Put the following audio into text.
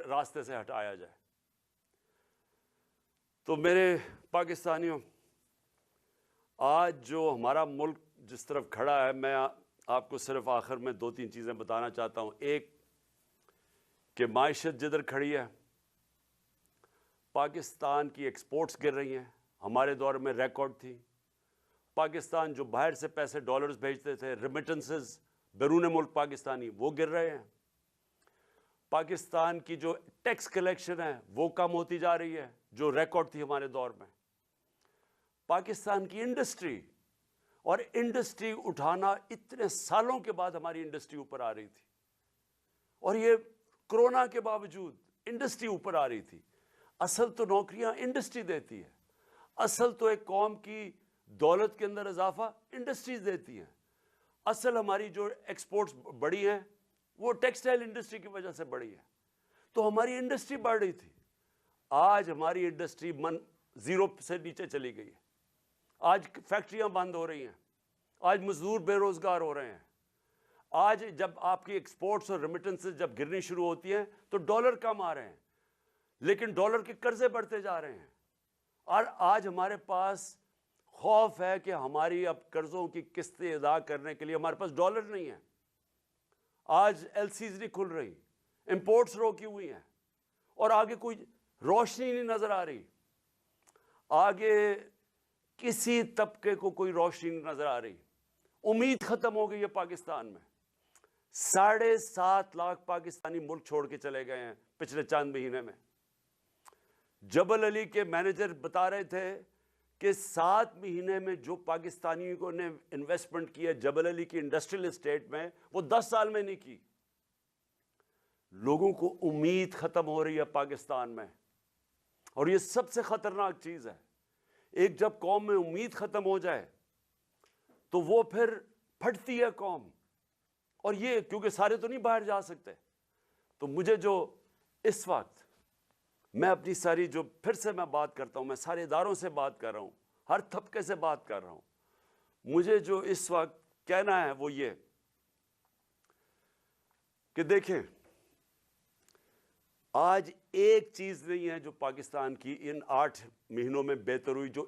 راستے سے ہٹایا جائے۔ تو میرے پاکستانیوں، آج جو ہمارا ملک جس طرف کھڑا ہے، میں آپ کو صرف آخر میں 2-3 چیزیں بتانا چاہتا ہوں۔ ایک کہ معیشت جدھر کھڑی ہے، پاکستان کی ایکسپورٹس گر رہی ہیں، ہمارے دور میں ریکارڈ تھی۔ پاکستان جو باہر سے پیسے ڈالرز بھیجتے تھے، ریمیٹنسز بیرون ملک پاکستانی، وہ گر رہے ہیں۔ پاکستان کی جو ٹیکس کلیکشن ہے وہ کم ہوتی جا رہی ہے، جو ریکارڈ تھی ہمارے دور میں۔ پاکستان کی انڈسٹری، اور انڈسٹری اٹھانا اتنے سالوں کے بعد ہماری انڈسٹری اوپر آ رہی تھی، اور یہ کرونا کے باوجود انڈسٹری اوپر آ رہی تھی۔ اصل تو نوکریاں انڈسٹری دیتی ہے، اصل تو ایک قوم کی دولت کے اندر اضافہ انڈسٹریز دیتی ہیں۔ اصل ہماری جو ایکسپورٹس بڑی ہیں وہ ٹیکسٹائل انڈسٹری کی وجہ سے بڑی ہے، تو ہماری انڈسٹری بڑھ رہی تھی۔ آج ہماری انڈسٹری زیرو سے نیچے چلی گئی ہے۔ آج فیکٹریاں بند ہو رہی ہیں، آج مزدور بے روزگار ہو رہے ہیں۔ آج جب آپ کی ایکسپورٹس اور ریمیٹنسز جب گرنی شروع ہوتی ہیں تو ڈالر کم آ رہے ہیں، لیکن ڈالر کے قرضے بڑھتے جا رہے ہیں، اور آج ہمارے پاس خوف ہے کہ ہماری اب قرضوں کی قسطیں ادا کرنے کے لیے ہمارے پاس ڈالر نہیں ہے۔ آج ایل سیز نہیں کھل رہی، امپورٹس روکی ہوئی ہیں، اور آگے کوئی روشنی نہیں نظر آ رہی۔ آگے کسی طبقے کو کوئی روشنی نہیں نظر آ رہی۔ امید ختم ہو گئی ہے پاکستان میں۔ 7.5 لاکھ پاکستانی ملک چھوڑ کے چلے گئے ہیں پچھلے چند مہینے میں۔ جبل علی کے مینیجر بتا رہے تھے کہ 7 مہینے میں جو پاکستانیوں نے انویسٹمنٹ کی ہے جبل علی کی انڈسٹریل اسٹیٹ میں، وہ 10 سال میں نہیں کی۔ لوگوں کو امید ختم ہو رہی ہے پاکستان میں، اور یہ سب سے خطرناک چیز ہے۔ ایک جب قوم میں امید ختم ہو جائے تو وہ پھر پھٹتی ہے قوم، اور یہ کیونکہ سارے تو نہیں باہر جا سکتے۔ تو مجھے جو اس وقت، میں اپنی ساری جو پھر سے میں بات کرتا ہوں، میں سارے اداروں سے بات کر رہا ہوں، ہر طبقے سے بات کر رہا ہوں، مجھے جو اس وقت کہنا ہے وہ یہ کہ دیکھیں، آج ایک چیز نہیں ہے جو پاکستان کی ان 8 مہینوں میں بہتر ہوئی، جو